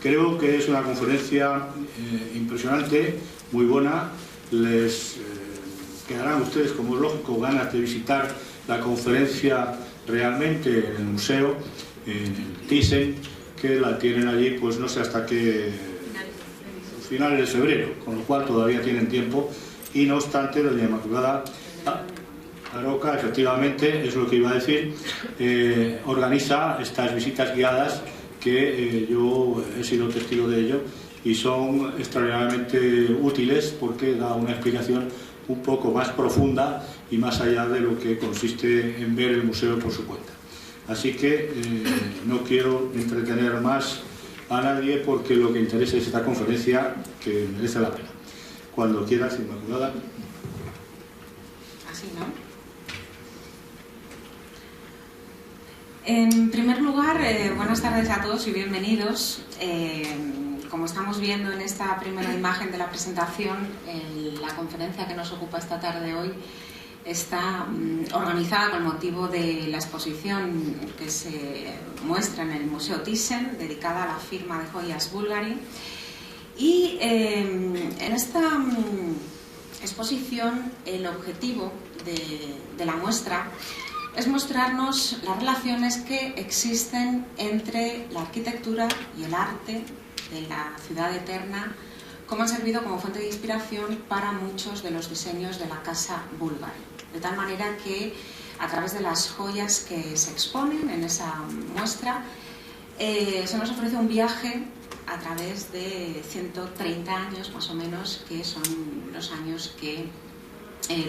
Creo que es una conferencia impresionante, muy buena. Les quedarán a ustedes, como es lógico, ganas de visitar la conferencia realmente en el museo, en el Thyssen, que la tienen allí, pues no sé hasta qué finales de febrero, con lo cual todavía tienen tiempo. Y no obstante, doña Inmaculada Aroca, efectivamente, es lo que iba a decir, organiza estas visitas guiadas que yo he sido testigo de ello y son extraordinariamente útiles porque da una explicación un poco más profunda y más allá de lo que consiste en ver el museo por su cuenta. Así que no quiero entretener más a nadie porque lo que interesa es esta conferencia, que merece la pena. Cuando quieras, Inmaculada. Así, ¿no? En primer lugar, buenas tardes a todos y bienvenidos. Como estamos viendo en esta primera imagen de la presentación, la conferencia que nos ocupa esta tarde hoy está organizada con motivo de la exposición que se muestra en el Museo Thyssen, dedicada a la firma de joyas Bulgari. Y en esta exposición el objetivo de la muestra es mostrarnos las relaciones que existen entre la arquitectura y el arte de la ciudad eterna, como han servido como fuente de inspiración para muchos de los diseños de la casa Bulgari. De tal manera que a través de las joyas que se exponen en esa muestra se nos ofrece un viaje a través de 130 años más o menos, que son los años que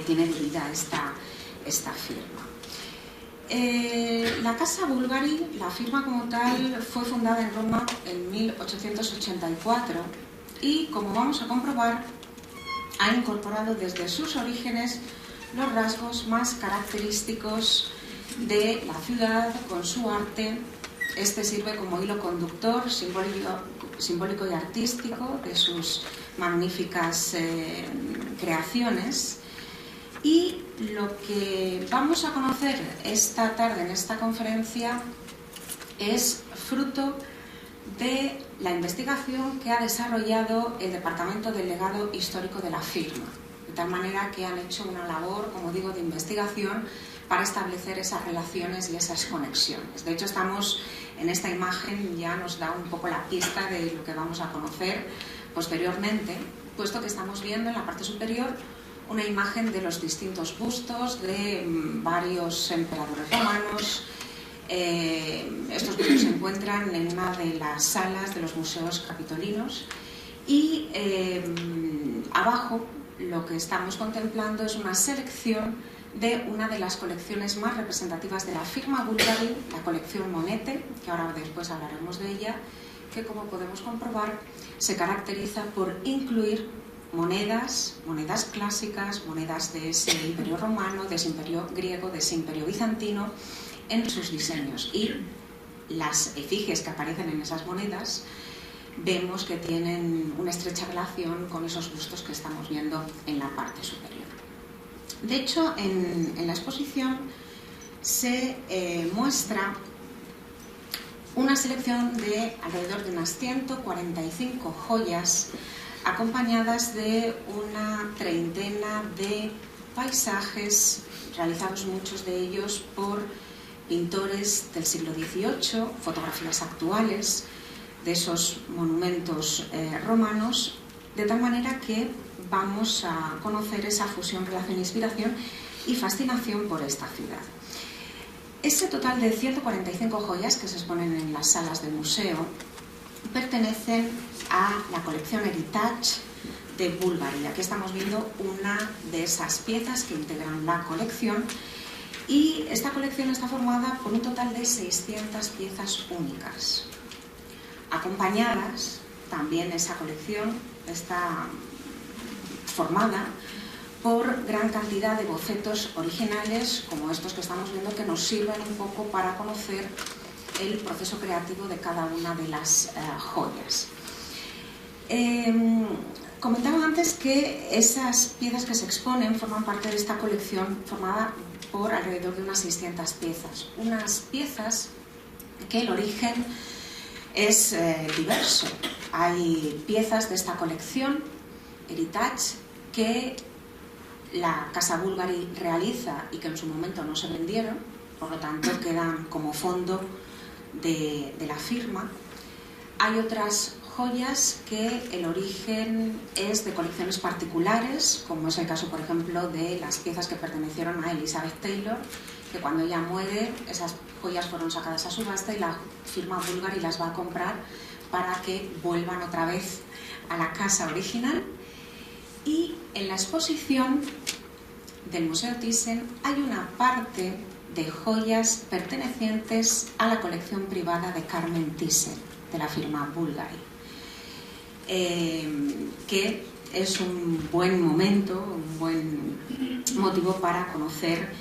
tiene de vida esta firma. La casa Bulgari, la firma como tal, fue fundada en Roma en 1884 y, como vamos a comprobar, ha incorporado desde sus orígenes los rasgos más característicos de la ciudad con su arte. Este sirve como hilo conductor simbólico y artístico de sus magníficas creaciones. Y lo que vamos a conocer esta tarde en esta conferencia es fruto de la investigación que ha desarrollado el Departamento del Legado Histórico de la firma. De tal manera que han hecho una labor, como digo, de investigación para establecer esas relaciones y esas conexiones. De hecho, estamos en esta imagen, ya nos da un poco la pista de lo que vamos a conocer posteriormente, puesto que estamos viendo en la parte superior una imagen de los distintos bustos de varios emperadores romanos. Estos bustos se encuentran en una de las salas de los museos capitolinos y abajo lo que estamos contemplando es una selección de una de las colecciones más representativas de la firma Bulgari, la colección Monete, que ahora después hablaremos de ella, que, como podemos comprobar, se caracteriza por incluir monedas clásicas, monedas de ese imperio romano, de ese imperio griego, de ese imperio bizantino en sus diseños. Y las efigies que aparecen en esas monedas vemos que tienen una estrecha relación con esos bustos que estamos viendo en la parte superior. De hecho, en la exposición se muestra una selección de alrededor de unas 145 joyas acompañadas de una treintena de paisajes realizados, muchos de ellos por pintores del siglo XVIII, fotografías actuales de esos monumentos romanos, de tal manera que vamos a conocer esa fusión, relación, inspiración y fascinación por esta ciudad. Ese total de 145 joyas que se exponen en las salas del museo pertenecen a la colección Heritage de Bulgari. Aquí estamos viendo una de esas piezas que integran la colección, y esta colección está formada por un total de 600 piezas únicas. Acompañadas, también esa colección está formada por gran cantidad de bocetos originales, como estos que estamos viendo, que nos sirven un poco para conocer el proceso creativo de cada una de las joyas. Comentaba antes que esas piezas que se exponen forman parte de esta colección formada por alrededor de unas 600 piezas. Unas piezas que el origen es diverso. Hay piezas de esta colección, Heritage, que la Casa Bulgari realiza y que en su momento no se vendieron, por lo tanto quedan como fondo de la firma. Hay otras joyas que el origen es de colecciones particulares, como es el caso, por ejemplo, de las piezas que pertenecieron a Elizabeth Taylor, que cuando ella muere, esas joyas fueron sacadas a subasta y la firma Bulgari las va a comprar para que vuelvan otra vez a la casa original. Y en la exposición del Museo Thyssen hay una parte de joyas pertenecientes a la colección privada de Carmen Thyssen, de la firma Bulgari, que es un buen momento, un buen motivo para conocer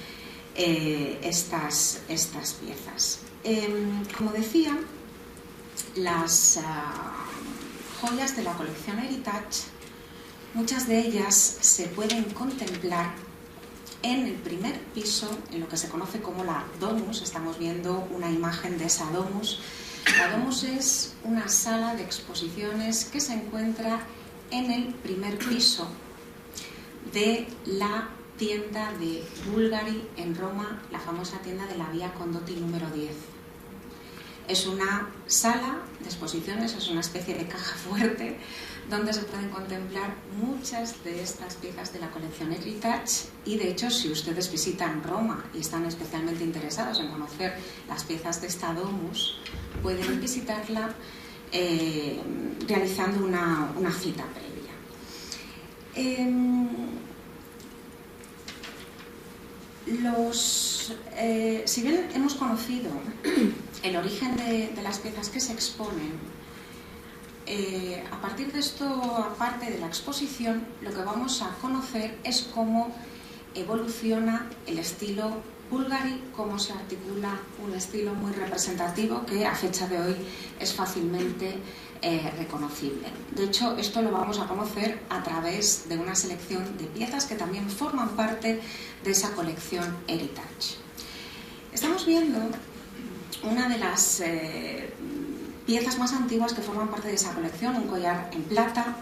estas piezas. Como decía, las joyas de la colección Heritage, muchas de ellas se pueden contemplar en el primer piso, en lo que se conoce como la Domus. Estamos viendo una imagen de esa Domus. La Domus es una sala de exposiciones que se encuentra en el primer piso de la tienda de Bulgari en Roma, la famosa tienda de la Vía Condotti número 10. Es una sala de exposiciones, es una especie de caja fuerte donde se pueden contemplar muchas de estas piezas de la colección Heritage, y de hecho, si ustedes visitan Roma y están especialmente interesados en conocer las piezas de esta Domus, pueden visitarla realizando una cita previa. Si bien hemos conocido el origen de las piezas que se exponen, a partir de esto, aparte de la exposición, lo que vamos a conocer es cómo evoluciona el estilo Bulgari, cómo se articula un estilo muy representativo que a fecha de hoy es fácilmente reconocible. De hecho, esto lo vamos a conocer a través de una selección de piezas que también forman parte de esa colección Heritage. Estamos viendo una de las piezas más antiguas que forman parte de esa colección, un collar en plata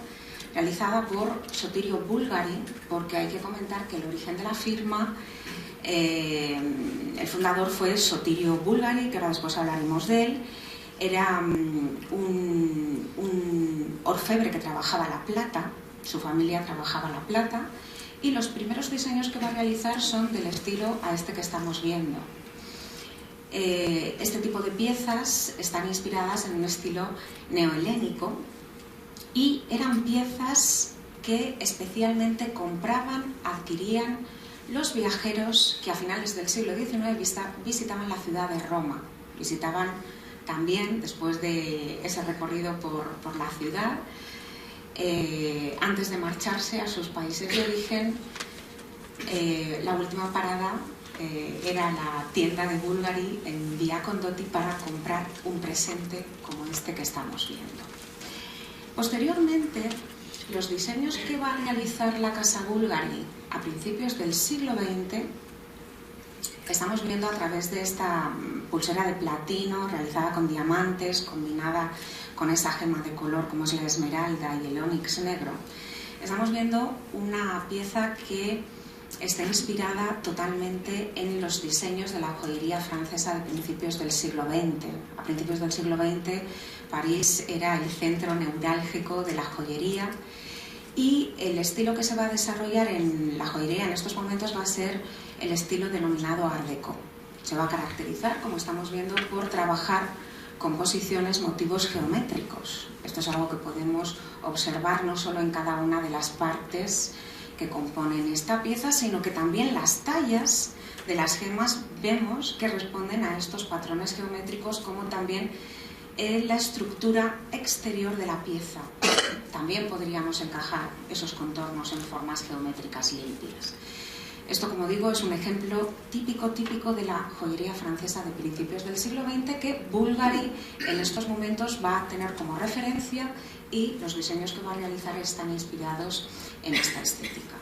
realizada por Sotirio Bulgari, porque hay que comentar que el origen de la firma, el fundador fue Sotirio Bulgari, que ahora después hablaremos de él. Era un orfebre que trabajaba la plata, su familia trabajaba la plata, y los primeros diseños que va a realizar son del estilo a este que estamos viendo. Este tipo de piezas están inspiradas en un estilo neohelénico y eran piezas que especialmente compraban, adquirían los viajeros que a finales del siglo XIX visitaban la ciudad de Roma. Visitaban también, después de ese recorrido por la ciudad, antes de marcharse a sus países de origen, la última parada era la tienda de Bulgari en Vía Condotti para comprar un presente como este que estamos viendo. Posteriormente, los diseños que va a realizar la Casa Bulgari a principios del siglo XX, estamos viendo a través de esta pulsera de platino realizada con diamantes, combinada con esa gema de color como es la esmeralda y el ónix negro. Estamos viendo una pieza que está inspirada totalmente en los diseños de la joyería francesa de principios del siglo XX. A principios del siglo XX, París era el centro neurálgico de la joyería, y el estilo que se va a desarrollar en la joyería en estos momentos va a ser el estilo denominado Art Deco. Se va a caracterizar, como estamos viendo, por trabajar composiciones, motivos geométricos. Esto es algo que podemos observar no solo en cada una de las partes que componen esta pieza, sino que también las tallas de las gemas vemos que responden a estos patrones geométricos, como también la estructura exterior de la pieza. También podríamos encajar esos contornos en formas geométricas limpias. Esto, como digo, es un ejemplo típico de la joyería francesa de principios del siglo XX que Bulgari en estos momentos va a tener como referencia, y los diseños que va a realizar están inspirados en esta estética.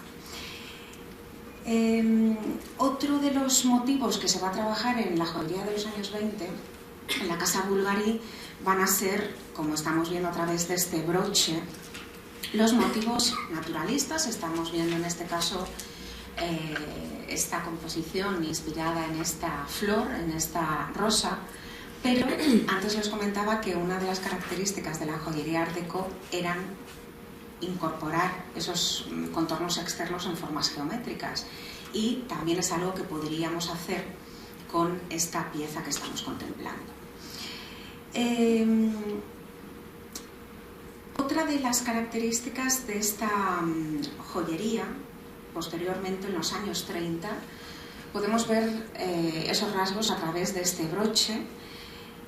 Otro de los motivos que se va a trabajar en la joyería de los años 20 en la casa Bulgari van a ser, como estamos viendo a través de este broche, los motivos naturalistas. Estamos viendo en este caso esta composición inspirada en esta flor, en esta rosa, pero antes les comentaba que una de las características de la joyería Art Deco eran incorporar esos contornos externos en formas geométricas, y también es algo que podríamos hacer con esta pieza que estamos contemplando. Otra de las características de esta joyería, posteriormente en los años 30, podemos ver esos rasgos a través de este broche,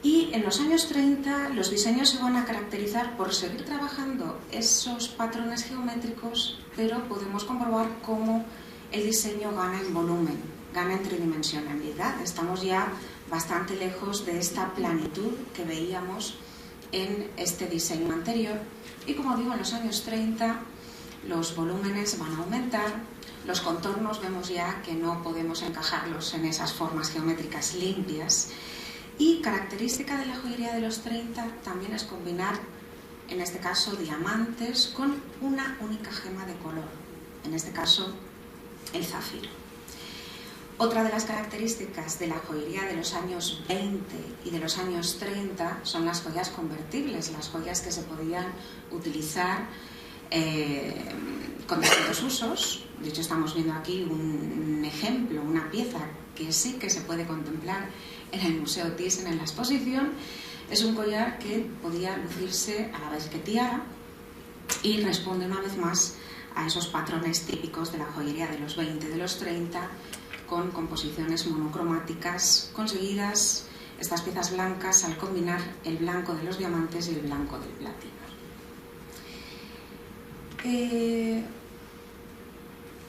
y en los años 30 los diseños se van a caracterizar por seguir trabajando esos patrones geométricos, pero podemos comprobar cómo el diseño gana en volumen, gana en tridimensionalidad. Estamos ya bastante lejos de esta planitud que veíamos en este diseño anterior, y como digo, en los años 30 los volúmenes van a aumentar, los contornos vemos ya que no podemos encajarlos en esas formas geométricas limpias, y característica de la joyería de los 30 también es combinar, en este caso, diamantes con una única gema de color, en este caso el zafiro. Otra de las características de la joyería de los años 20 y de los años 30 son las joyas convertibles, las joyas que se podían utilizar con distintos usos. De hecho, estamos viendo aquí un ejemplo, una pieza que sí que se puede contemplar en el Museo Thyssen en la exposición. Es un collar que podía lucirse a la vez que tiara, y responde una vez más a esos patrones típicos de la joyería de los 20 y de los 30, con composiciones monocromáticas conseguidas, estas piezas blancas, al combinar el blanco de los diamantes y el blanco del platino.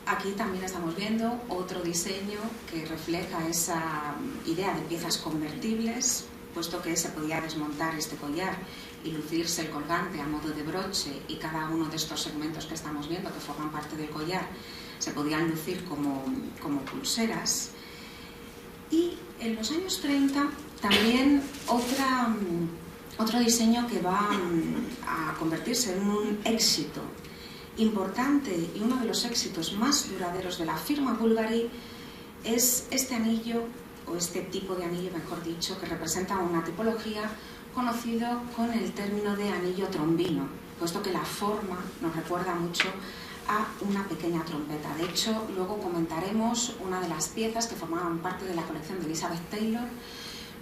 Aquí también estamos viendo otro diseño que refleja esa idea de piezas convertibles, puesto que se podía desmontar este collar y lucirse el colgante a modo de broche, y cada uno de estos segmentos que estamos viendo, que forman parte del collar, se podían lucir como pulseras. Y en los años 30 también otro diseño que va a convertirse en un éxito importante, y uno de los éxitos más duraderos de la firma Bulgari, es este anillo, o este tipo de anillo, mejor dicho, que representa una tipología conocido con el término de anillo trombino, puesto que la forma nos recuerda mucho a una pequeña trompeta. De hecho, luego comentaremos una de las piezas que formaban parte de la colección de Elizabeth Taylor,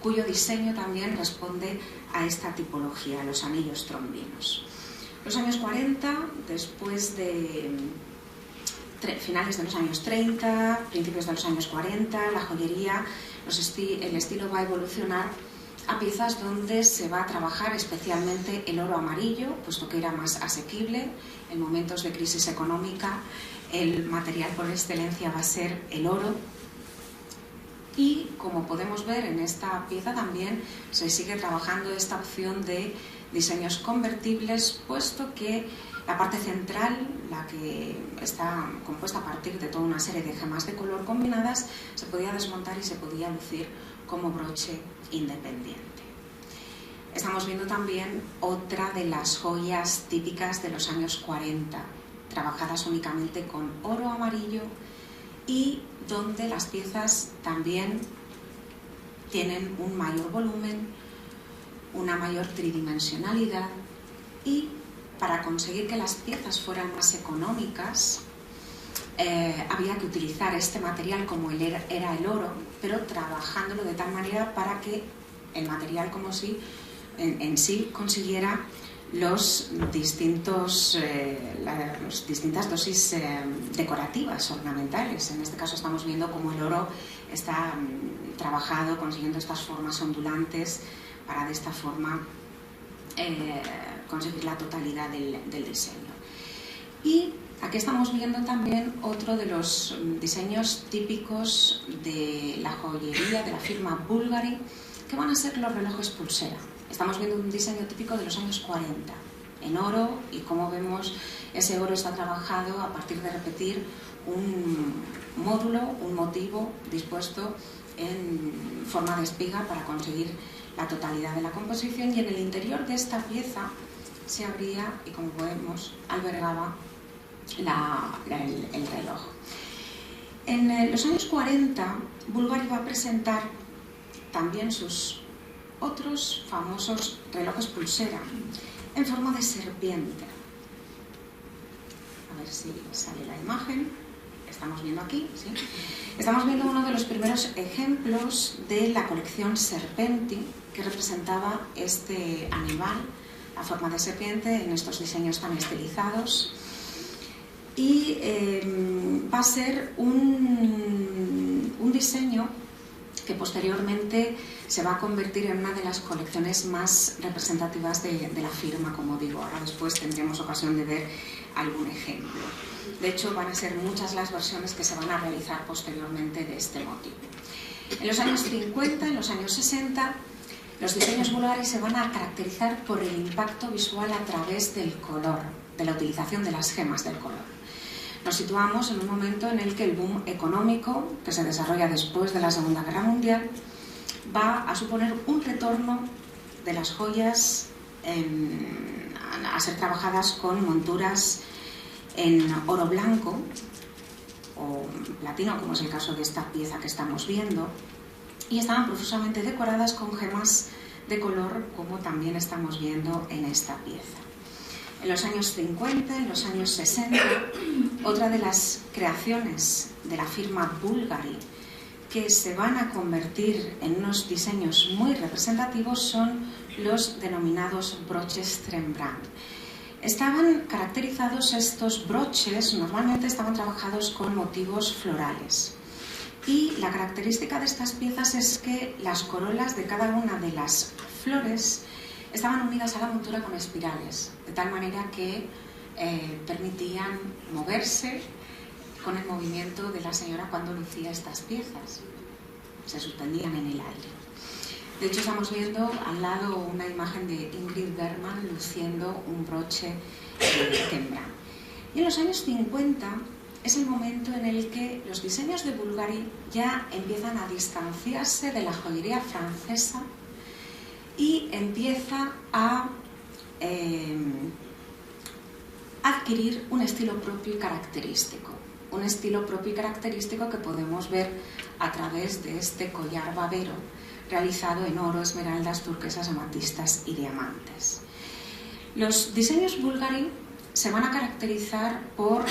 cuyo diseño también responde a esta tipología, los anillos trombinos. Los años 40, después de finales de los años 30, principios de los años 40, la joyería, el estilo va a evolucionar a piezas donde se va a trabajar especialmente el oro amarillo, puesto que era más asequible. En momentos de crisis económica, el material por excelencia va a ser el oro. Y como podemos ver en esta pieza también se sigue trabajando esta opción de diseños convertibles, puesto que la parte central, la que está compuesta a partir de toda una serie de gemas de color combinadas, se podía desmontar y se podía lucir como broche independiente. Estamos viendo también otra de las joyas típicas de los años 40, trabajadas únicamente con oro amarillo, y donde las piezas también tienen un mayor volumen, una mayor tridimensionalidad, y para conseguir que las piezas fueran más económicas había que utilizar este material como era el oro, pero trabajándolo de tal manera para que el material como si en sí consiguiera las distintas dosis decorativas, ornamentales. En este caso estamos viendo cómo el oro está trabajado consiguiendo estas formas ondulantes para de esta forma conseguir la totalidad del diseño. Y aquí estamos viendo también otro de los diseños típicos de la joyería de la firma Bulgari, que van a ser los relojes pulsera. Estamos viendo un diseño típico de los años 40, en oro, y como vemos ese oro está trabajado a partir de repetir un módulo, un motivo dispuesto en forma de espiga para conseguir la totalidad de la composición, y en el interior de esta pieza se abría y, como vemos, albergaba el reloj. En los años 40, Bulgari va a presentar también sus otros famosos relojes pulsera en forma de serpiente. A ver si sale la imagen. Estamos viendo aquí, ¿sí? Estamos viendo uno de los primeros ejemplos de la colección Serpenti, que representaba este animal, la forma de serpiente, en estos diseños tan estilizados. Y va a ser un diseño que posteriormente se va a convertir en una de las colecciones más representativas de la firma, como digo. Ahora después tendremos ocasión de ver algún ejemplo. De hecho, van a ser muchas las versiones que se van a realizar posteriormente de este motivo. En los años 50, en los años 60, los diseños Bulgari se van a caracterizar por el impacto visual a través del color, de la utilización de las gemas del color. Nos situamos en un momento en el que el boom económico, que se desarrolla después de la Segunda Guerra Mundial, va a suponer un retorno de las joyas a ser trabajadas con monturas en oro blanco o platino, como es el caso de esta pieza que estamos viendo, y estaban profusamente decoradas con gemas de color, como también estamos viendo en esta pieza. En los años 50, en los años 60, otra de las creaciones de la firma Bulgari que se van a convertir en unos diseños muy representativos son los denominados broches Rembrandt. Estaban caracterizados estos broches, normalmente estaban trabajados con motivos florales. Y la característica de estas piezas es que las corolas de cada una de las flores estaban unidas a la montura con espirales, de tal manera que permitían moverse con el movimiento de la señora cuando lucía estas piezas. Se suspendían en el aire. De hecho, estamos viendo al lado una imagen de Ingrid Bergman luciendo un broche Rembrandt. Y en los años 50 es el momento en el que los diseños de Bulgari ya empiezan a distanciarse de la joyería francesa y empieza a adquirir un estilo propio y característico. Un estilo propio y característico que podemos ver a través de este collar babero realizado en oro, esmeraldas, turquesas, amatistas y diamantes. Los diseños Bulgari se van a caracterizar por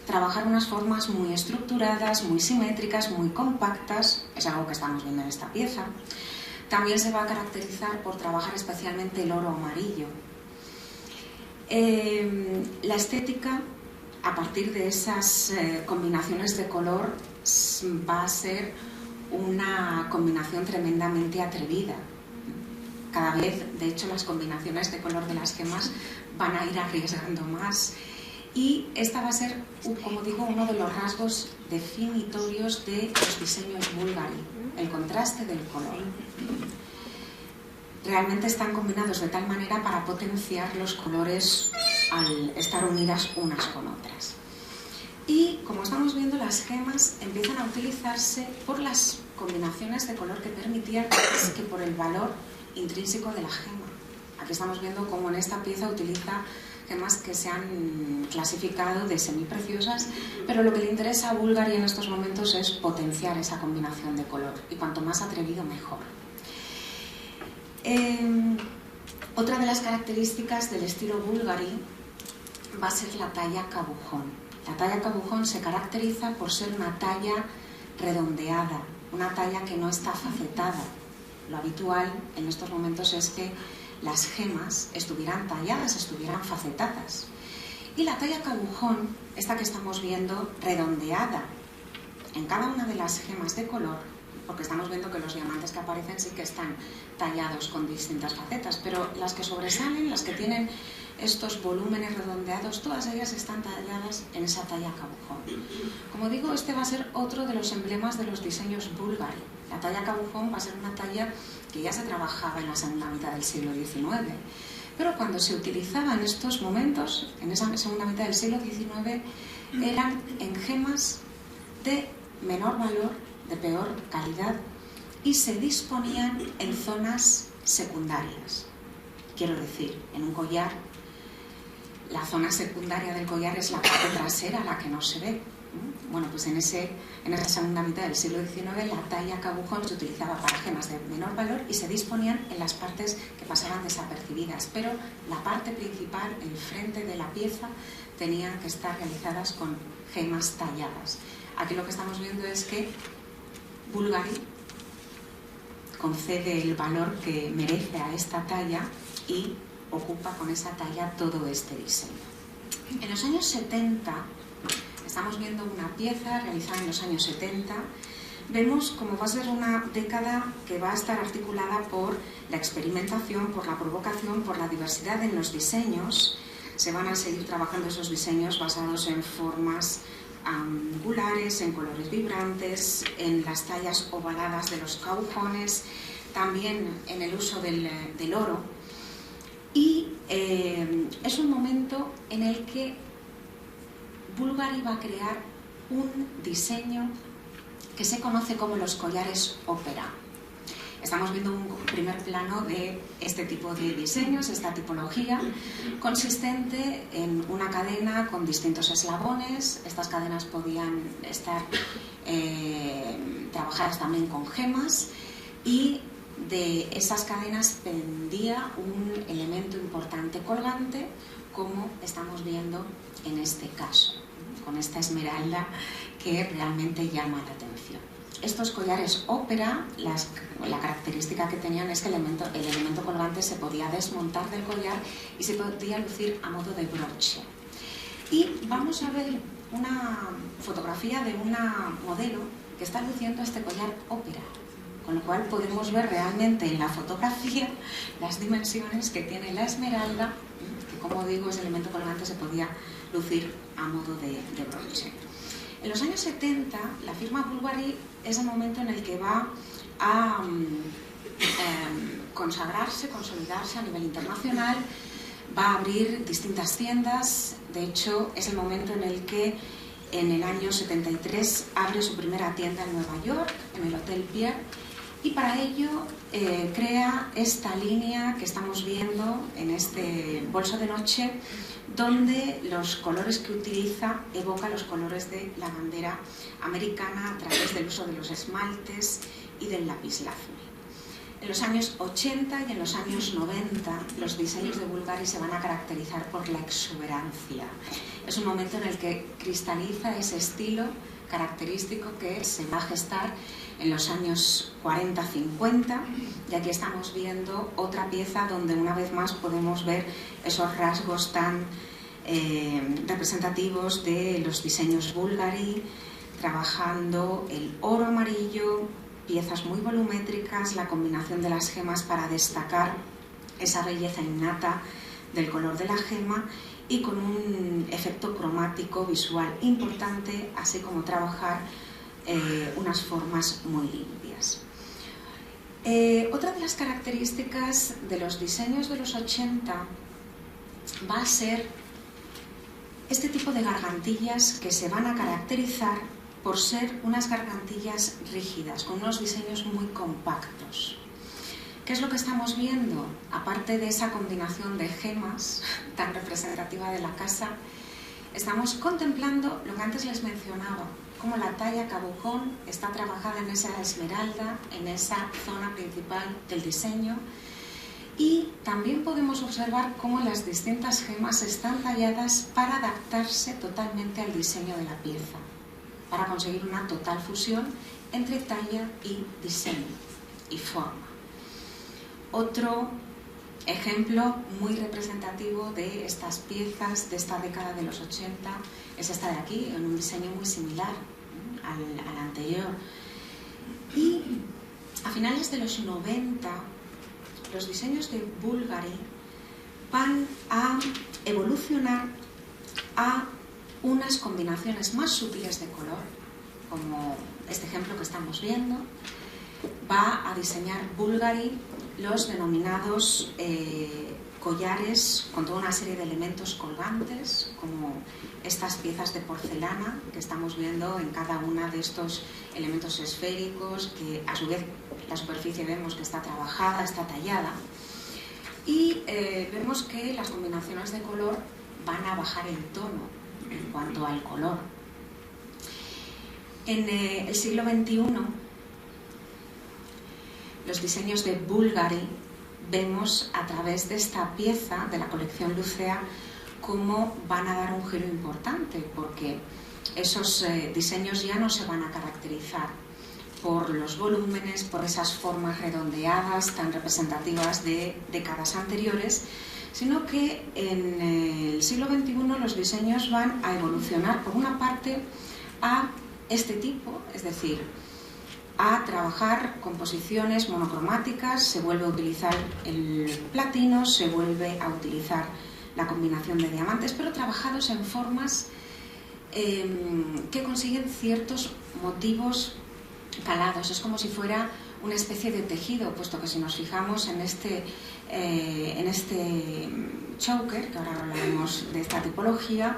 trabajar unas formas muy estructuradas, muy simétricas, muy compactas, es algo que estamos viendo en esta pieza. También se va a caracterizar por trabajar especialmente el oro amarillo. La estética, a partir de esas combinaciones de color, va a ser una combinación tremendamente atrevida. Cada vez, de hecho, las combinaciones de color de las gemas van a ir arriesgando más. Y esta va a ser, como digo, uno de los rasgos definitorios de los diseños Bulgari, el contraste del color. Realmente están combinados de tal manera para potenciar los colores al estar unidas unas con otras. Y, como estamos viendo, las gemas empiezan a utilizarse por las combinaciones de color que permitían, más que por el valor intrínseco de la gema. Aquí estamos viendo cómo en esta pieza utiliza gemas que se han clasificado de semipreciosas, pero lo que le interesa a Bulgari en estos momentos es potenciar esa combinación de color, y cuanto más atrevido mejor. Otra de las características del estilo Bulgari va a ser la talla cabujón. La talla cabujón se caracteriza por ser una talla redondeada, una talla que no está facetada. Lo habitual en estos momentos es que las gemas estuvieran talladas, estuvieran facetadas. Y la talla cabujón, esta que estamos viendo redondeada en cada una de las gemas de color, porque estamos viendo que los diamantes que aparecen sí que están tallados con distintas facetas, pero las que sobresalen, las que tienen estos volúmenes redondeados, todas ellas están talladas en esa talla cabujón. Como digo, este va a ser otro de los emblemas de los diseños Bulgari. La talla cabujón va a ser una talla que ya se trabajaba en la segunda mitad del siglo XIX, pero cuando se utilizaba en estos momentos, en esa segunda mitad del siglo XIX, eran en gemas de menor valor, de peor calidad, y se disponían en zonas secundarias. Quiero decir, en un collar, la zona secundaria del collar es la parte trasera, la que no se ve. Bueno, pues en esa segunda mitad del siglo XIX la talla cabujón se utilizaba para gemas de menor valor y se disponían en las partes que pasaban desapercibidas, pero la parte principal, el frente de la pieza, tenían que estar realizadas con gemas talladas. Aquí lo que estamos viendo es que Bulgari concede el valor que merece a esta talla y ocupa con esa talla todo este diseño. En los años 70, estamos viendo una pieza realizada en los años 70, vemos cómo va a ser una década que va a estar articulada por la experimentación, por la provocación, por la diversidad en los diseños. Se van a seguir trabajando esos diseños basados en formas angulares, en colores vibrantes, en las tallas ovaladas de los cabujones, también en el uso del oro. Y es un momento en el que Bulgari va a crear un diseño que se conoce como los collares ópera. Estamos viendo un primer plano de este tipo de diseños, esta tipología, consistente en una cadena con distintos eslabones. Estas cadenas podían estar trabajadas también con gemas y de esas cadenas pendía un elemento importante colgante, como estamos viendo en este caso, con esta esmeralda que realmente llama la atención. Estos collares ópera, la característica que tenían es que el elemento colgante se podía desmontar del collar y se podía lucir a modo de broche. Y vamos a ver una fotografía de una modelo que está luciendo este collar ópera, con lo cual podemos ver realmente en la fotografía las dimensiones que tiene la esmeralda, que, como digo, ese elemento colgante se podía lucir a modo de broche. En los años 70, la firma Bulgari es el momento en el que va a consagrarse, consolidarse a nivel internacional, va a abrir distintas tiendas. De hecho, es el momento en el que en el año 73 abre su primera tienda en Nueva York, en el Hotel Pierre, y para ello crea esta línea que estamos viendo en este bolso de noche, donde los colores que utiliza evocan los colores de la bandera americana a través del uso de los esmaltes y del lapislázuli. En los años 80 y en los años 90 los diseños de Bulgari se van a caracterizar por la exuberancia. Es un momento en el que cristaliza ese estilo característico que se va a gestar en los años 40-50, y aquí estamos viendo otra pieza donde una vez más podemos ver esos rasgos tan representativos de los diseños Bulgari, trabajando el oro amarillo, piezas muy volumétricas, la combinación de las gemas para destacar esa belleza innata del color de la gema y con un efecto cromático visual importante, así como trabajar unas formas muy limpias. Otra de las características de los diseños de los 80 va a ser este tipo de gargantillas que se van a caracterizar por ser unas gargantillas rígidas, con unos diseños muy compactos. ¿Qué es lo que estamos viendo? Aparte de esa combinación de gemas tan representativa de la casa, estamos contemplando lo que antes les mencionaba, cómo la talla cabujón está trabajada en esa esmeralda, en esa zona principal del diseño, y también podemos observar cómo las distintas gemas están talladas para adaptarse totalmente al diseño de la pieza, para conseguir una total fusión entre talla y diseño y forma. Otro ejemplo muy representativo de estas piezas de esta década de los 80 es esta de aquí, en un diseño muy similar al anterior. Y a finales de los 90, los diseños de Bulgari van a evolucionar a unas combinaciones más sutiles de color, como este ejemplo que estamos viendo. Va a diseñar Bulgari los denominados collares con toda una serie de elementos colgantes, como estas piezas de porcelana que estamos viendo en cada una de estos elementos esféricos, que a su vez La superficie vemos que está trabajada, está tallada. Y vemos que las combinaciones de color van a bajar el tono en cuanto al color. En el siglo XXI, los diseños de Bulgari vemos a través de esta pieza de la colección Lucea cómo van a dar un giro importante, porque esos diseños ya no se van a caracterizar por los volúmenes, por esas formas redondeadas tan representativas de décadas anteriores, sino que en el siglo XXI los diseños van a evolucionar, por una parte, a este tipo, es decir, a trabajar composiciones monocromáticas, se vuelve a utilizar el platino, se vuelve a utilizar la combinación de diamantes, pero trabajados en formas que consiguen ciertos motivos calados. Es como si fuera una especie de tejido, puesto que si nos fijamos en este choker, que ahora hablaremos de esta tipología,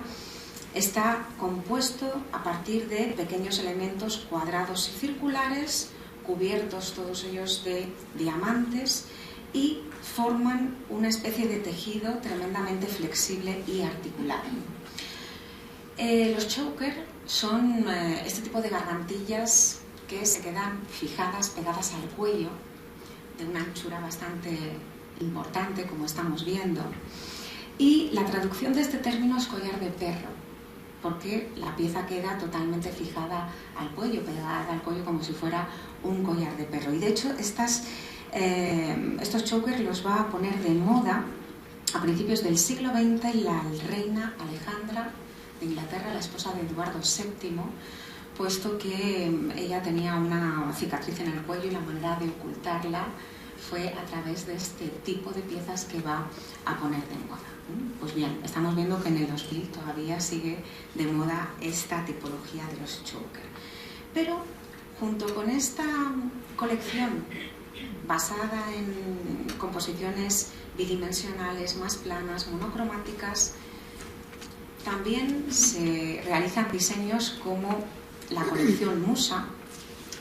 está compuesto a partir de pequeños elementos cuadrados y circulares, cubiertos todos ellos de diamantes, y forman una especie de tejido tremendamente flexible y articulado. Los choker son este tipo de gargantillas que se quedan fijadas, pegadas al cuello, de una anchura bastante importante, como estamos viendo. Y la traducción de este término es collar de perro, porque la pieza queda totalmente fijada al cuello, pegada al cuello como si fuera un collar de perro. Y de hecho estos chokers los va a poner de moda a principios del siglo XX la reina Alejandra de Inglaterra, la esposa de Eduardo VII, puesto que ella tenía una cicatriz en el cuello y la manera de ocultarla fue a través de este tipo de piezas que va a poner de moda. Pues bien, estamos viendo que en el 2000 todavía sigue de moda esta tipología de los choker. Pero junto con esta colección basada en composiciones bidimensionales, más planas, monocromáticas, también se realizan diseños como la colección Musa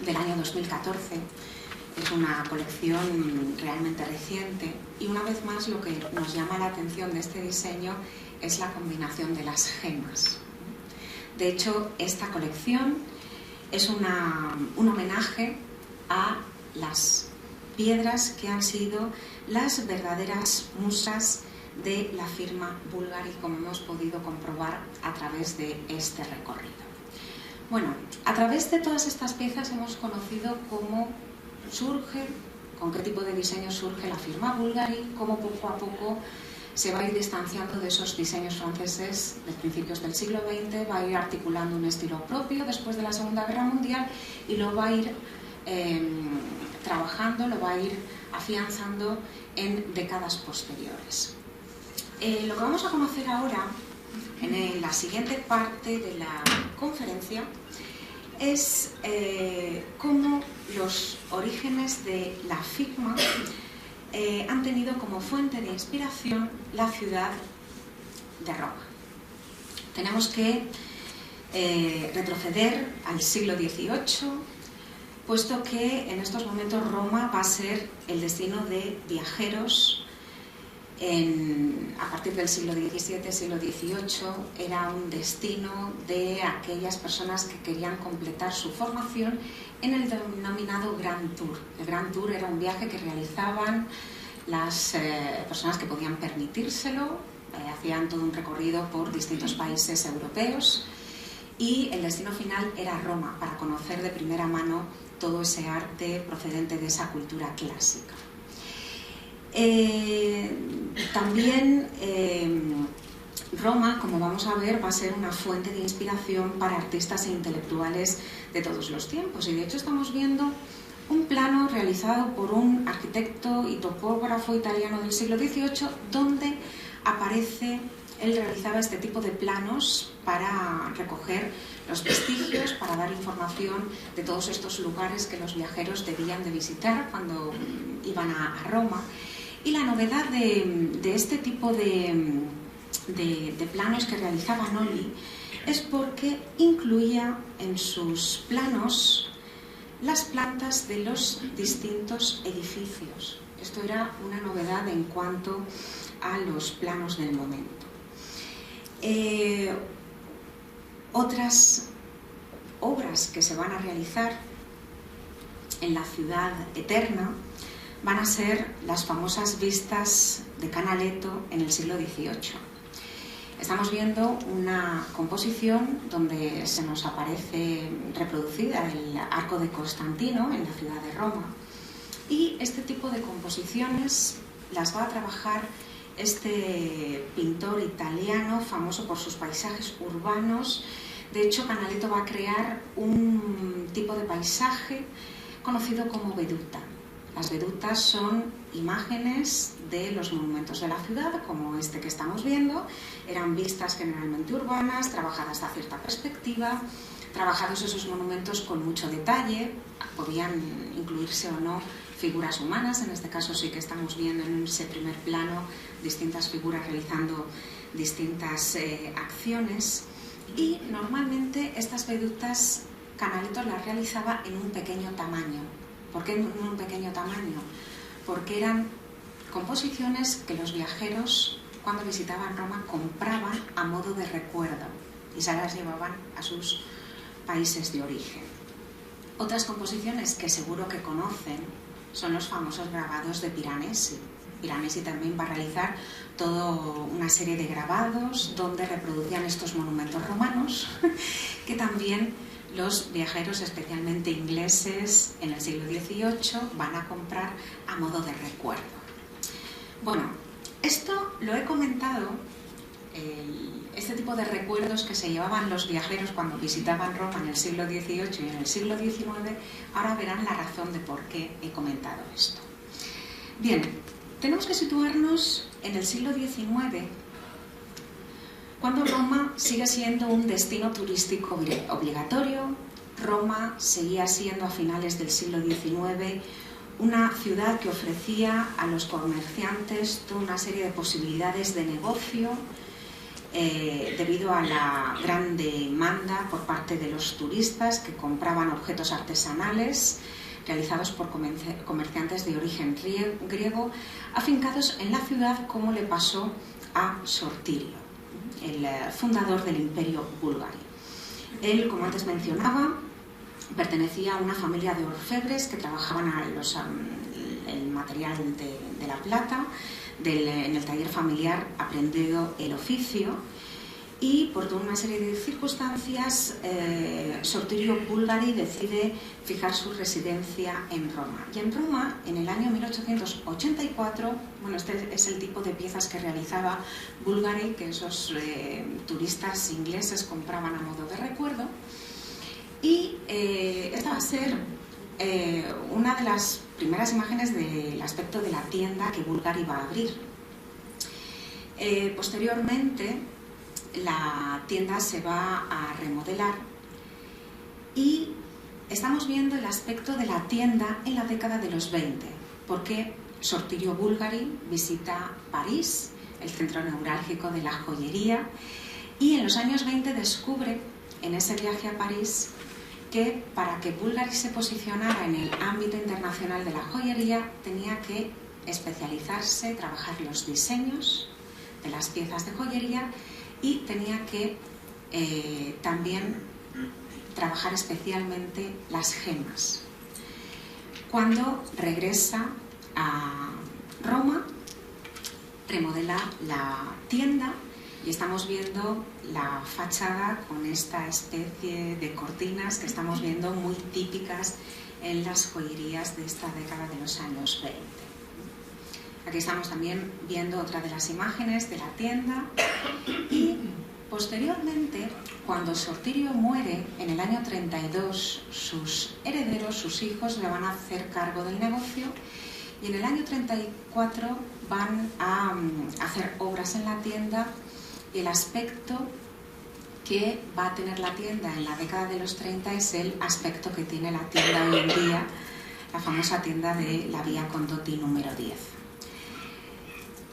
del año 2014. Es una colección realmente reciente y una vez más lo que nos llama la atención de este diseño es la combinación de las gemas. De hecho, esta colección es un homenaje a las piedras que han sido las verdaderas musas de la firma Bulgari, como hemos podido comprobar a través de este recorrido. Bueno, a través de todas estas piezas hemos conocido cómo surge, con qué tipo de diseño surge la firma Bulgari, cómo poco a poco se va a ir distanciando de esos diseños franceses de principios del siglo XX, va a ir articulando un estilo propio después de la Segunda Guerra Mundial y lo va a ir trabajando, lo va a ir afianzando en décadas posteriores. Lo que vamos a conocer ahora, en la siguiente parte de la conferencia, es cómo los orígenes de la firma han tenido como fuente de inspiración la ciudad de Roma. Tenemos que retroceder al siglo XVIII, puesto que en estos momentos Roma va a ser el destino de viajeros. A partir del siglo XVII, siglo XVIII, era un destino de aquellas personas que querían completar su formación en el denominado Grand Tour. El Grand Tour era un viaje que realizaban las personas que podían permitírselo, hacían todo un recorrido por distintos países europeos y el destino final era Roma, para conocer de primera mano todo ese arte procedente de esa cultura clásica. También Roma, como vamos a ver, va a ser una fuente de inspiración para artistas e intelectuales de todos los tiempos. Y de hecho estamos viendo un plano realizado por un arquitecto y topógrafo italiano del siglo XVIII, donde aparece, él realizaba este tipo de planos para recoger los vestigios, para dar información de todos estos lugares que los viajeros debían de visitar cuando iban a Roma. Y la novedad de este tipo de planos que realizaba Noli es porque incluía en sus planos las plantas de los distintos edificios. Esto era una novedad en cuanto a los planos del momento. Otras obras que se van a realizar en la ciudad eterna van a ser las famosas vistas de Canaletto en el siglo XVIII. Estamos viendo una composición donde se nos aparece reproducida el arco de Constantino en la ciudad de Roma, y este tipo de composiciones las va a trabajar este pintor italiano famoso por sus paisajes urbanos. De hecho, Canaletto va a crear un tipo de paisaje conocido como veduta. Las vedutas son imágenes de los monumentos de la ciudad, como este que estamos viendo. Eran vistas generalmente urbanas, trabajadas a cierta perspectiva, trabajados esos monumentos con mucho detalle. Podían incluirse o no figuras humanas. En este caso sí que estamos viendo en ese primer plano distintas figuras realizando distintas acciones. Y normalmente estas vedutas Canaletto las realizaba en un pequeño tamaño. ¿Por qué en un pequeño tamaño? Porque eran composiciones que los viajeros, cuando visitaban Roma, compraban a modo de recuerdo y se las llevaban a sus países de origen. Otras composiciones que seguro que conocen son los famosos grabados de Piranesi. Piranesi también va a realizar toda una serie de grabados donde reproducían estos monumentos romanos que también los viajeros, especialmente ingleses, en el siglo XVIII van a comprar a modo de recuerdo. Bueno, esto lo he comentado, este tipo de recuerdos que se llevaban los viajeros cuando visitaban Roma en el siglo XVIII y en el siglo XIX, ahora verán la razón de por qué he comentado esto. Bien, tenemos que situarnos en el siglo XIX, cuando Roma sigue siendo un destino turístico obligatorio. Roma seguía siendo a finales del siglo XIX una ciudad que ofrecía a los comerciantes toda una serie de posibilidades de negocio debido a la gran demanda por parte de los turistas que compraban objetos artesanales realizados por comerciantes de origen griego afincados en la ciudad, como le pasó a Sortirio, el fundador del Imperio búlgaro. Él, como antes mencionaba, pertenecía a una familia de orfebres que trabajaban el material de la plata, en el taller familiar aprendido el oficio, y por toda una serie de circunstancias Sortirio Bulgari decide fijar su residencia en Roma. Y en Roma, en el año 1884, bueno, este es el tipo de piezas que realizaba Bulgari, que esos turistas ingleses compraban a modo de recuerdo, y esta va a ser una de las primeras imágenes del aspecto de la tienda que Bulgari va a abrir. Posteriormente, la tienda se va a remodelar y estamos viendo el aspecto de la tienda en la década de los 20, porque Sortirio Bulgari visita París, el centro neurálgico de la joyería, y en los años 20 descubre en ese viaje a París que para que Bulgari se posicionara en el ámbito internacional de la joyería tenía que especializarse, trabajar los diseños de las piezas de joyería y tenía que también trabajar especialmente las gemas. Cuando regresa a Roma, remodela la tienda y estamos viendo la fachada con esta especie de cortinas que estamos viendo muy típicas en las joyerías de esta década de los años 20. Aquí estamos también viendo otra de las imágenes de la tienda y posteriormente, cuando Sortirio muere en el año 32, sus herederos, sus hijos, le van a hacer cargo del negocio y en el año 34 van a hacer obras en la tienda y el aspecto que va a tener la tienda en la década de los 30 es el aspecto que tiene la tienda hoy en día, la famosa tienda de la Vía Condotti número 10.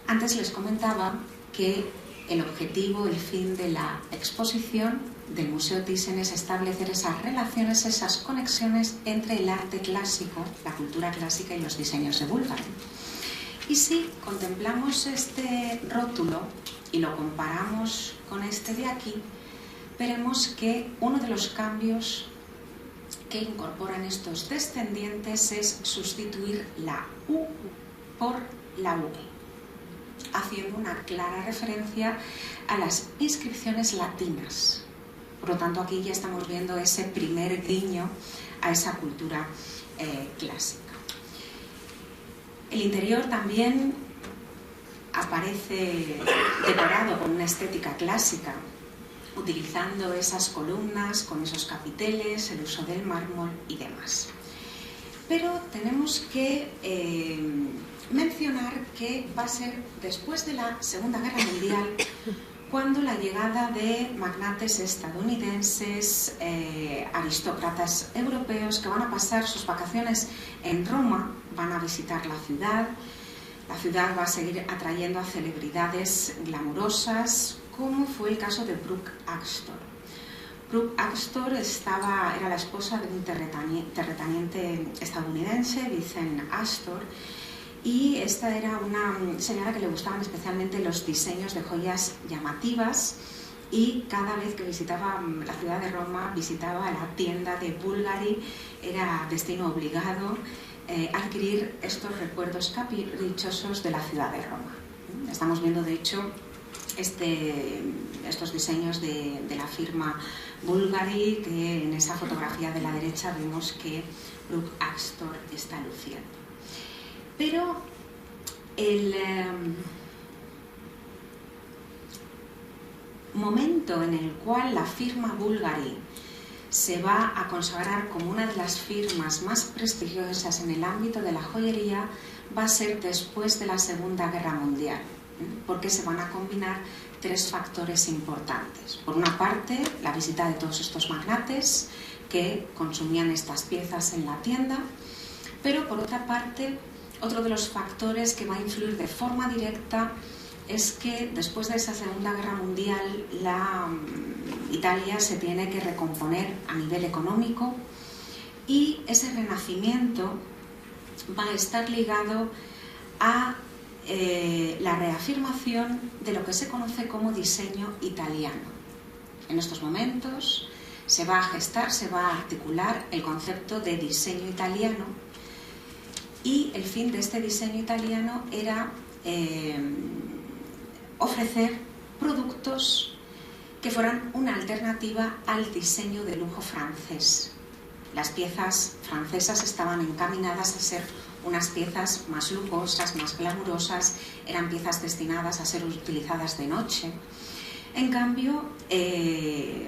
Antes les comentaba que El objetivo, el fin de la exposición del Museo Thyssen es establecer esas relaciones, esas conexiones entre el arte clásico, la cultura clásica y los diseños de Bulgari. Y si contemplamos este rótulo y lo comparamos con este de aquí, veremos que uno de los cambios que incorporan estos descendientes es sustituir la U por la V, haciendo una clara referencia a las inscripciones latinas. Por lo tanto, aquí ya estamos viendo ese primer guiño a esa cultura clásica. El interior también aparece decorado con una estética clásica, utilizando esas columnas con esos capiteles, el uso del mármol y demás. Pero tenemos que mencionar que va a ser después de la Segunda Guerra Mundial cuando la llegada de magnates estadounidenses, aristócratas europeos que van a pasar sus vacaciones en Roma, van a visitar la ciudad va a seguir atrayendo a celebridades glamurosas, como fue el caso de Brooke Astor. Brooke Astor era la esposa de un terrateniente estadounidense, Vincent Astor, y esta era una señora que le gustaban especialmente los diseños de joyas llamativas, y cada vez que visitaba la ciudad de Roma, visitaba la tienda de Bulgari. Era destino obligado adquirir estos recuerdos caprichosos de la ciudad de Roma. Estamos viendo, de hecho, estos diseños de la firma Bulgari, que en esa fotografía de la derecha vemos que Brooke Astor está luciendo. Pero el momento en el cual la firma Bulgari se va a consagrar como una de las firmas más prestigiosas en el ámbito de la joyería va a ser después de la Segunda Guerra Mundial, porque se van a combinar tres factores importantes. Por una parte, la visita de todos estos magnates que consumían estas piezas en la tienda, pero por otra parte, otro de los factores que va a influir de forma directa es que después de esa Segunda Guerra Mundial Italia se tiene que recomponer a nivel económico, y ese renacimiento va a estar ligado a la reafirmación de lo que se conoce como diseño italiano. En estos momentos se va a gestar, se va a articular el concepto de diseño italiano, y el fin de este diseño italiano era ofrecer productos que fueran una alternativa al diseño de lujo francés. Las piezas francesas estaban encaminadas a ser unas piezas más lujosas, más glamurosas, eran piezas destinadas a ser utilizadas de noche. En cambio, el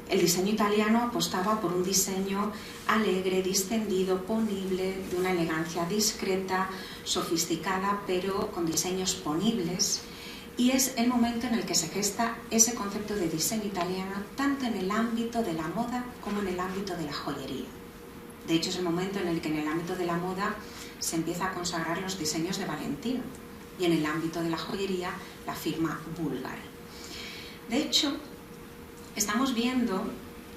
diseño italiano apostaba por un diseño alegre, distendido, ponible, de una elegancia discreta, sofisticada, pero con diseños ponibles. Y es el momento en el que se gesta ese concepto de diseño italiano, tanto en el ámbito de la moda como en el ámbito de la joyería. De hecho, es el momento en el que en el ámbito de la moda se empieza a consagrar los diseños de Valentino, y en el ámbito de la joyería la firma Bulgari. De hecho, estamos viendo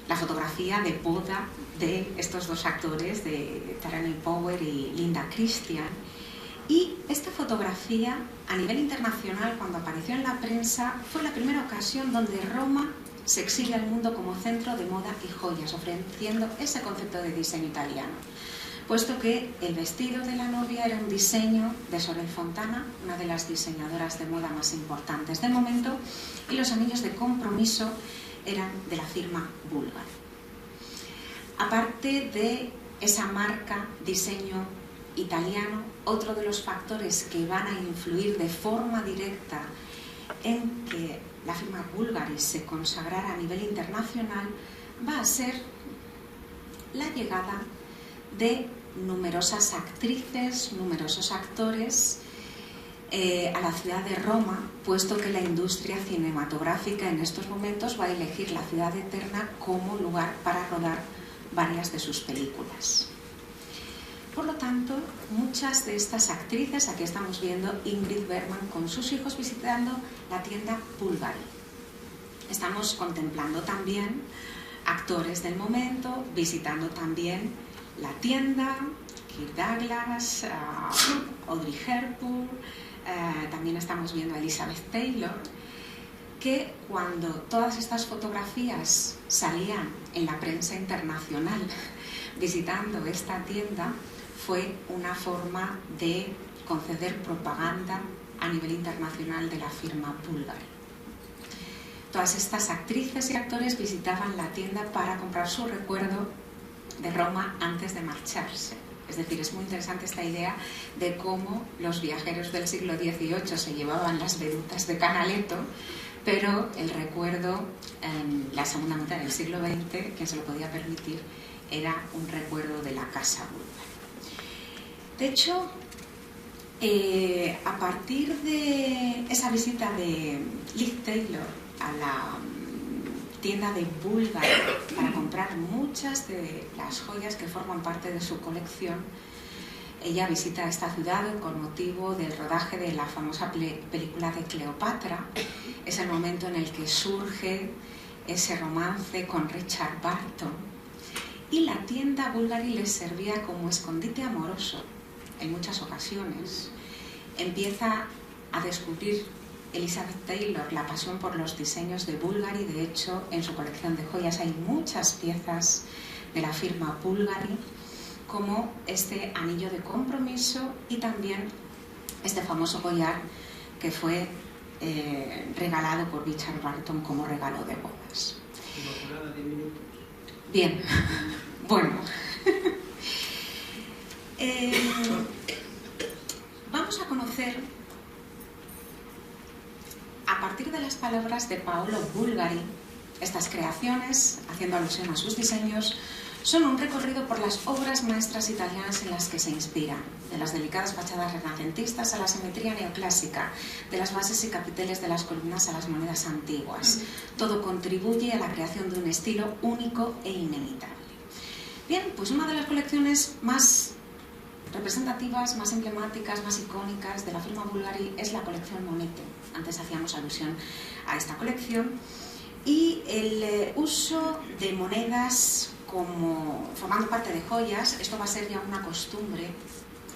la fotografía de boda de estos dos actores, de Terence Power y Linda Christian, y esta fotografía a nivel internacional, cuando apareció en la prensa, fue la primera ocasión donde Roma se exhibe al mundo como centro de moda y joyas, ofreciendo ese concepto de diseño italiano, puesto que el vestido de la novia era un diseño de Sorel Fontana, una de las diseñadoras de moda más importantes del momento, y los anillos de compromiso eran de la firma Bulgari. Aparte de esa marca diseño italiano, otro de los factores que van a influir de forma directa en que la firma Bulgari se consagrara a nivel internacional va a ser la llegada de numerosas actrices, numerosos actores a la ciudad de Roma, puesto que la industria cinematográfica en estos momentos va a elegir la ciudad eterna como lugar para rodar varias de sus películas. por lo tanto, muchas de estas actrices, aquí estamos viendo Ingrid Bergman con sus hijos visitando la tienda Bulgari. Estamos contemplando también actores del momento, visitando también la tienda, Kirk Douglas, Audrey Hepburn, también estamos viendo a Elizabeth Taylor, que cuando todas estas fotografías salían en la prensa internacional visitando esta tienda, fue una forma de conceder propaganda a nivel internacional de la firma Bulgari. Todas estas actrices y actores visitaban la tienda para comprar su recuerdo de Roma antes de marcharse. Es decir, es muy interesante esta idea de cómo los viajeros del siglo XVIII se llevaban las vedutas de Canaletto, pero el recuerdo en la segunda mitad del siglo XX, quien se lo podía permitir, era un recuerdo de la casa Bulgari. De hecho, a partir de esa visita de Liz Taylor a la tienda de Bulgari para comprar muchas de las joyas que forman parte de su colección, ella visita esta ciudad con motivo del rodaje de la famosa película de Cleopatra. Es el momento en el que surge ese romance con Richard Burton, y la tienda Bulgari les servía como escondite amoroso en muchas ocasiones. Empieza a descubrir Elizabeth Taylor la pasión por los diseños de Bulgari. De hecho, en su colección de joyas hay muchas piezas de la firma Bulgari, como este anillo de compromiso y también este famoso collar que fue regalado por Richard Burton como regalo de bodas. Bien, bueno. Vamos a conocer, a partir de las palabras de Paolo Bulgari, estas creaciones, haciendo alusión a sus diseños, son un recorrido por las obras maestras italianas en las que se inspiran, de las delicadas fachadas renacentistas a la simetría neoclásica, de las bases y capiteles de las columnas a las monedas antiguas. Todo contribuye a la creación de un estilo único e inimitable. Bien, pues una de las colecciones más representativas, más emblemáticas, más icónicas de la firma Bulgari es la colección Monete. Antes hacíamos alusión a esta colección, y el uso de monedas como formando parte de joyas, esto va a ser ya una costumbre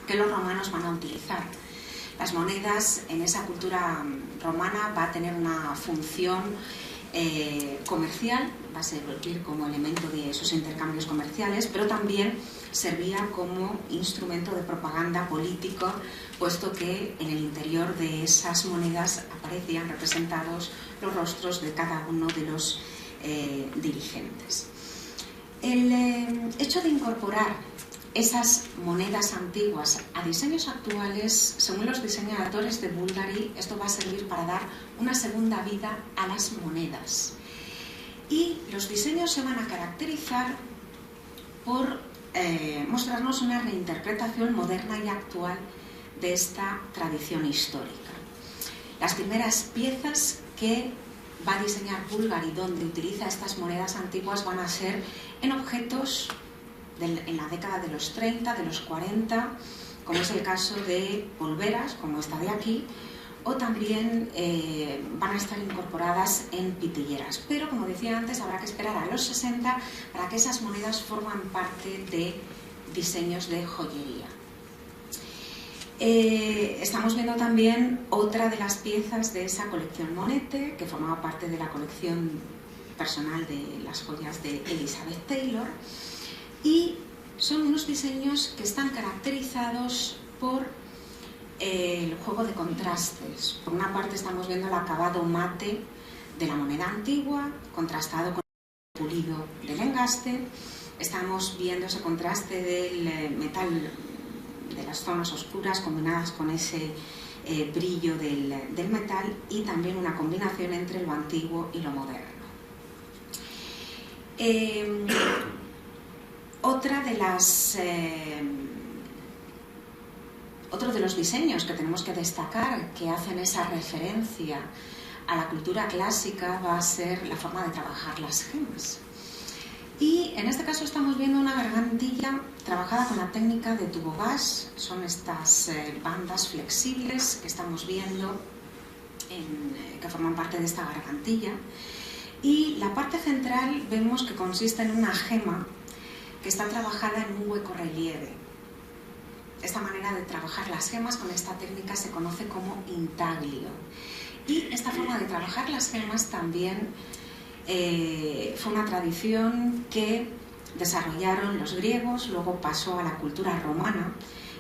que los romanos van a utilizar. Las monedas en esa cultura romana va a tener una función comercial, va a servir como elemento de esos intercambios comerciales, pero también servía como instrumento de propaganda político, puesto que en el interior de esas monedas aparecían representados los rostros de cada uno de los dirigentes. El hecho de incorporar esas monedas antiguas a diseños actuales, según los diseñadores de Bulgari, esto va a servir para dar una segunda vida a las monedas. Y los diseños se van a caracterizar por mostrarnos una reinterpretación moderna y actual de esta tradición histórica. Las primeras piezas que va a diseñar Bulgari, donde utiliza estas monedas antiguas, van a ser en objetos en la década de los 30, de los 40, como es el caso de polveras, como esta de aquí, o también van a estar incorporadas en pitilleras. Pero, como decía antes, habrá que esperar a los 60 para que esas monedas forman parte de diseños de joyería. Estamos viendo también otra de las piezas de esa colección Monete, que formaba parte de la colección personal de las joyas de Elizabeth Taylor, y son unos diseños que están caracterizados por el juego de contrastes. Por una parte estamos viendo el acabado mate de la moneda antigua, contrastado con el pulido del engaste. Estamos viendo ese contraste del metal, de las zonas oscuras combinadas con ese brillo del metal, y también una combinación entre lo antiguo y lo moderno. Otro de los diseños que tenemos que destacar, que hacen esa referencia a la cultura clásica, va a ser la forma de trabajar las gemas. Y en este caso estamos viendo una gargantilla trabajada con la técnica de tubogás. Son estas bandas flexibles que estamos viendo que forman parte de esta gargantilla. Y la parte central vemos que consiste en una gema que está trabajada en un hueco relieve. Esta manera de trabajar las gemas con esta técnica se conoce como intaglio. Y esta forma de trabajar las gemas también fue una tradición que desarrollaron los griegos, luego pasó a la cultura romana,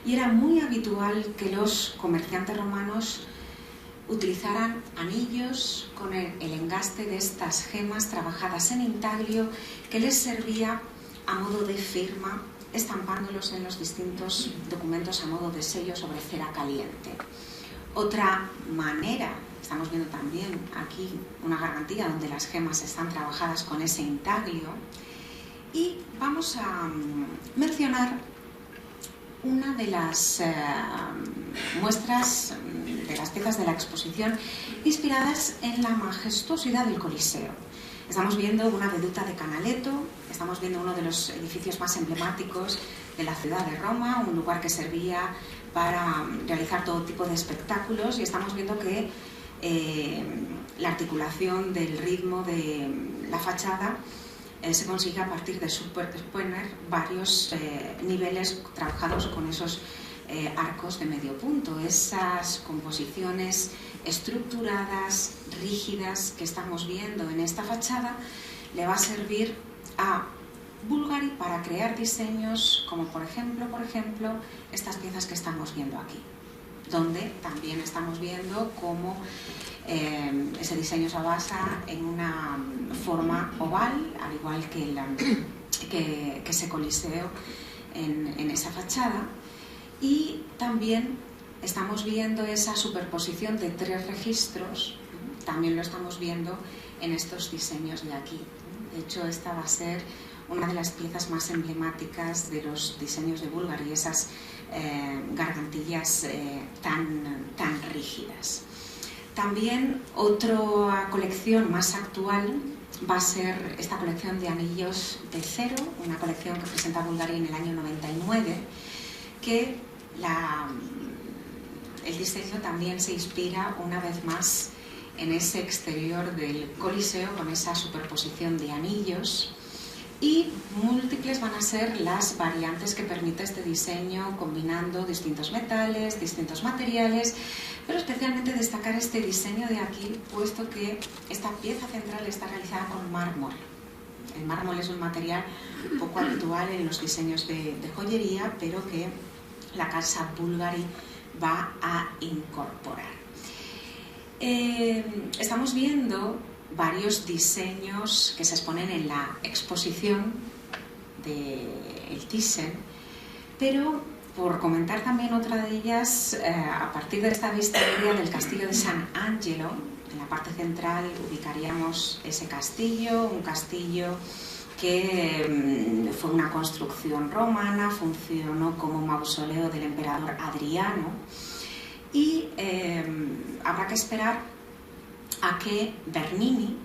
y era muy habitual que los comerciantes romanos utilizaran anillos con el engaste de estas gemas trabajadas en intaglio, que les servía a modo de firma, estampándolos en los distintos documentos a modo de sello sobre cera caliente. Otra manera, estamos viendo también aquí una gargantilla donde las gemas están trabajadas con ese intaglio, y vamos a mencionar una de las muestras de las piezas de la exposición inspiradas en la majestuosidad del Coliseo. Estamos viendo una veduta de Canaletto, estamos viendo uno de los edificios más emblemáticos de la ciudad de Roma, un lugar que servía para realizar todo tipo de espectáculos, y estamos viendo que la articulación del ritmo de la fachada se consigue a partir de superponer varios niveles trabajados con esos arcos de medio punto. Esas composiciones estructuradas, rígidas que estamos viendo en esta fachada le va a servir a Bulgari para crear diseños como por ejemplo estas piezas que estamos viendo aquí, donde también estamos viendo cómo ese diseño se basa en una forma oval, al igual que ese coliseo en esa fachada, y también estamos viendo esa superposición de 3 registros, también lo estamos viendo en estos diseños de aquí. De hecho, esta va a ser una de las piezas más emblemáticas de los diseños de Bulgari, esas gargantillas tan rígidas. También otra colección más actual va a ser esta colección de anillos de cero, una colección que presenta Bulgari en el año 99, que el diseño también se inspira una vez más en ese exterior del Coliseo con esa superposición de anillos, y múltiples van a ser las variantes que permite este diseño combinando distintos metales, distintos materiales, pero especialmente destacar este diseño de aquí, puesto que esta pieza central está realizada con mármol. El mármol es un material poco habitual en los diseños de joyería, pero que la casa Bulgari va a incorporar. Estamos viendo varios diseños que se exponen en la exposición del Thyssen, pero por comentar también otra de ellas, a partir de esta vista aérea del castillo de San Angelo, en la parte central ubicaríamos ese castillo, un castillo que fue una construcción romana, funcionó como mausoleo del emperador Adriano, y habrá que esperar a que Bernini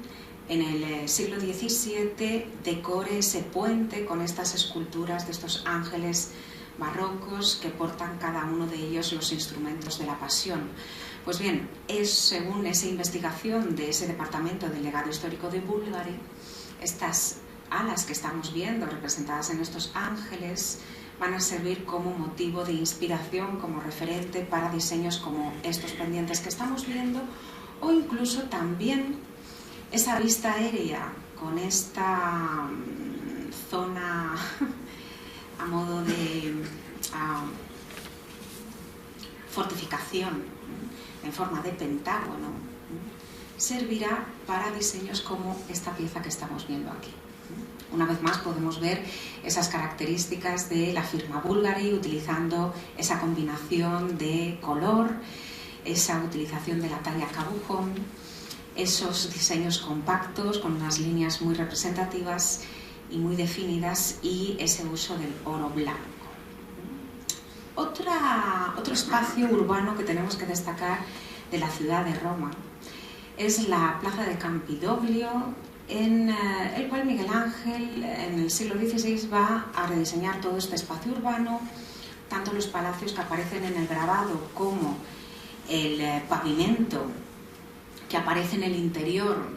en el siglo XVII decore ese puente con estas esculturas de estos ángeles barrocos que portan cada uno de ellos los instrumentos de la pasión. Pues bien, es según esa investigación de ese departamento del legado histórico de Bulgari, estas alas que estamos viendo representadas en estos ángeles van a servir como motivo de inspiración, como referente para diseños como estos pendientes que estamos viendo, o incluso también esa vista aérea con esta zona a modo de fortificación en forma de pentágono, servirá para diseños como esta pieza que estamos viendo aquí. Una vez más podemos ver esas características de la firma Bulgari utilizando esa combinación de color, esa utilización de la talla cabujón, esos diseños compactos con unas líneas muy representativas y muy definidas, y ese uso del oro blanco. Otro espacio urbano que tenemos que destacar de la ciudad de Roma es la plaza de Campidoglio, en el cual Miguel Ángel en el siglo XVI va a rediseñar todo este espacio urbano, tanto los palacios que aparecen en el grabado como el pavimento que aparece en el interior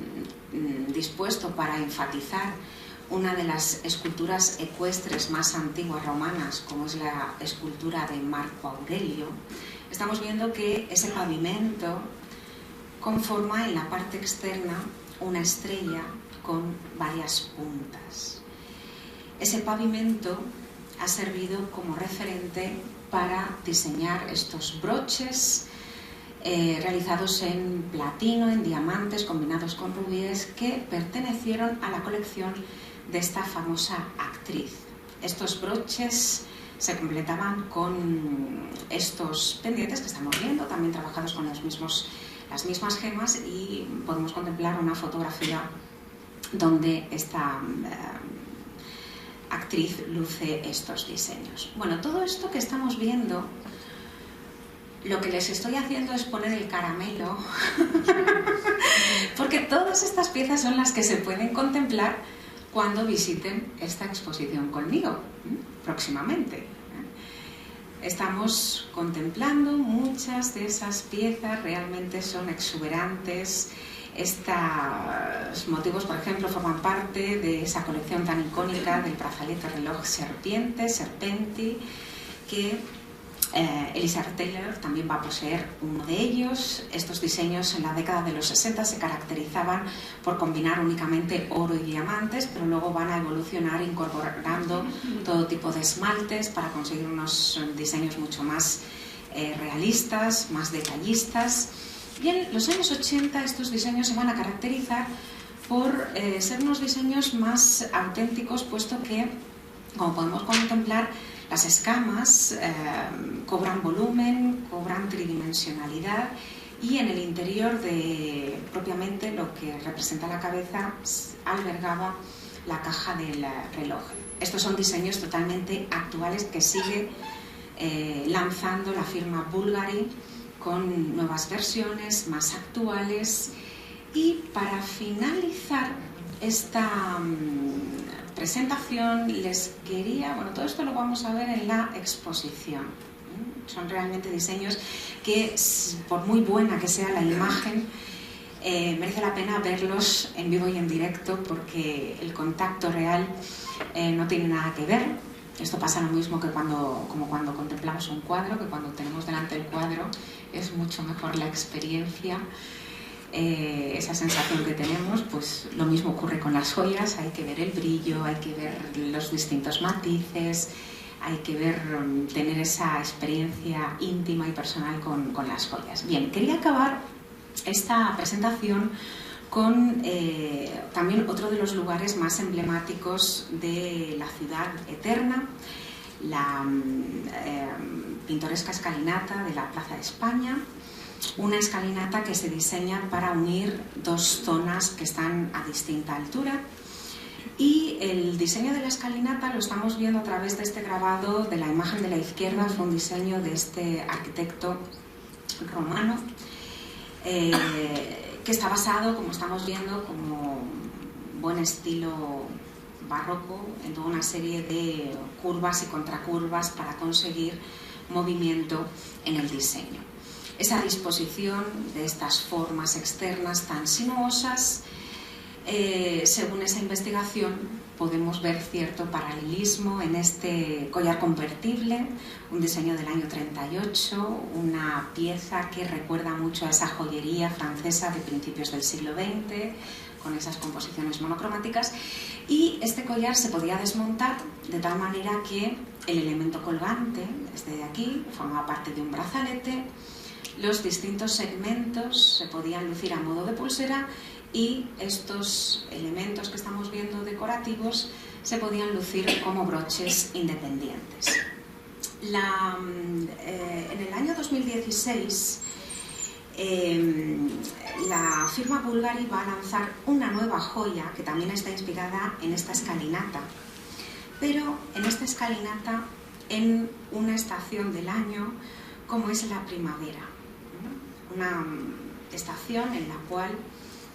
dispuesto para enfatizar una de las esculturas ecuestres más antiguas romanas, como es la escultura de Marco Aurelio. Estamos viendo que ese pavimento conforma en la parte externa una estrella con varias puntas. Ese pavimento ha servido como referente para diseñar estos broches realizados en platino, en diamantes combinados con rubíes, que pertenecieron a la colección de esta famosa actriz. Estos broches se completaban con estos pendientes que estamos viendo, también trabajados con las mismas gemas, y podemos contemplar una fotografía donde esta actriz luce estos diseños. Bueno, todo esto que estamos viendo, lo que les estoy haciendo es poner el caramelo porque todas estas piezas son las que se pueden contemplar cuando visiten esta exposición conmigo próximamente. Estamos contemplando muchas de esas piezas, realmente son exuberantes. Estos motivos, por ejemplo, forman parte de esa colección tan icónica del brazalete reloj Serpenti, que Elizabeth Taylor también va a poseer uno de ellos. Estos diseños en la década de los 60 se caracterizaban por combinar únicamente oro y diamantes, pero luego van a evolucionar incorporando todo tipo de esmaltes para conseguir unos diseños mucho más realistas, más detallistas. Y en los años 80 estos diseños se van a caracterizar por ser unos diseños más auténticos, puesto que, como podemos contemplar, las escamas cobran volumen, cobran tridimensionalidad, y en el interior de propiamente lo que representa la cabeza albergaba la caja del reloj. Estos son diseños totalmente actuales que sigue lanzando la firma Bulgari con nuevas versiones más actuales. Y para finalizar esta presentación les quería, bueno, todo esto lo vamos a ver en la exposición. Son realmente diseños que, por muy buena que sea la imagen, merece la pena verlos en vivo y en directo, porque el contacto real no tiene nada que ver. Esto pasa lo mismo que cuando contemplamos un cuadro, que cuando tenemos delante el cuadro es mucho mejor la experiencia. Esa sensación que tenemos, pues lo mismo ocurre con las joyas. Hay que ver el brillo, hay que ver los distintos matices, hay que tener esa experiencia íntima y personal con las joyas. Bien, quería acabar esta presentación con también otro de los lugares más emblemáticos de la ciudad eterna, la pintoresca escalinata de la Plaza de España. Una escalinata que se diseña para unir dos zonas que están a distinta altura, y el diseño de la escalinata lo estamos viendo a través de este grabado de la imagen de la izquierda. Fue un diseño de este arquitecto romano que está basado, como estamos viendo, como buen estilo barroco, en toda una serie de curvas y contracurvas para conseguir movimiento en el diseño. Esa disposición de estas formas externas tan sinuosas, según esa investigación, podemos ver cierto paralelismo en este collar convertible, un diseño del año 38, una pieza que recuerda mucho a esa joyería francesa de principios del siglo XX, con esas composiciones monocromáticas. Y este collar se podía desmontar de tal manera que el elemento colgante, desde aquí, formaba parte de un brazalete. Los distintos segmentos se podían lucir a modo de pulsera, y estos elementos que estamos viendo decorativos se podían lucir como broches independientes. En el año 2016 la firma Bulgari va a lanzar una nueva joya que también está inspirada en esta escalinata, pero en esta escalinata en una estación del año como es la primavera, una estación en la cual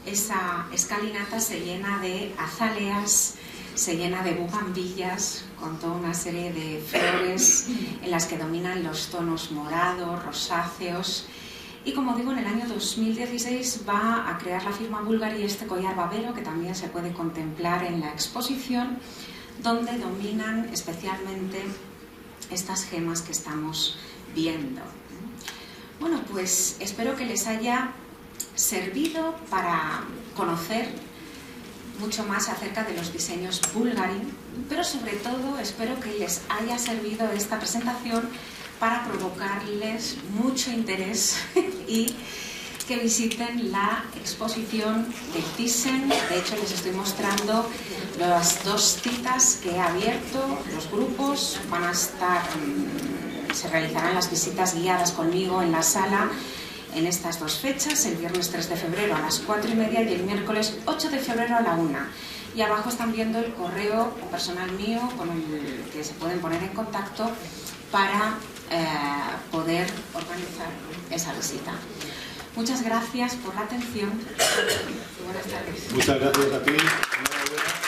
esa escalinata se llena de azaleas, se llena de bugambillas, con toda una serie de flores en las que dominan los tonos morados, rosáceos. Y como digo, en el año 2016 va a crear la firma Bulgari este collar babero, que también se puede contemplar en la exposición, donde dominan especialmente estas gemas que estamos viendo. Bueno, pues espero que les haya servido para conocer mucho más acerca de los diseños Bulgari, pero sobre todo espero que les haya servido esta presentación para provocarles mucho interés y que visiten la exposición de Thyssen. De hecho, les estoy mostrando las 2 citas que he abierto. Los grupos van a estar, se realizarán las visitas guiadas conmigo en la sala en estas 2 fechas, el viernes 3 de febrero a las 4:30 y el miércoles 8 de febrero a la 1. Y abajo están viendo el correo personal mío con el que se pueden poner en contacto para poder organizar esa visita. Muchas gracias por la atención y buenas tardes. Muchas gracias a ti.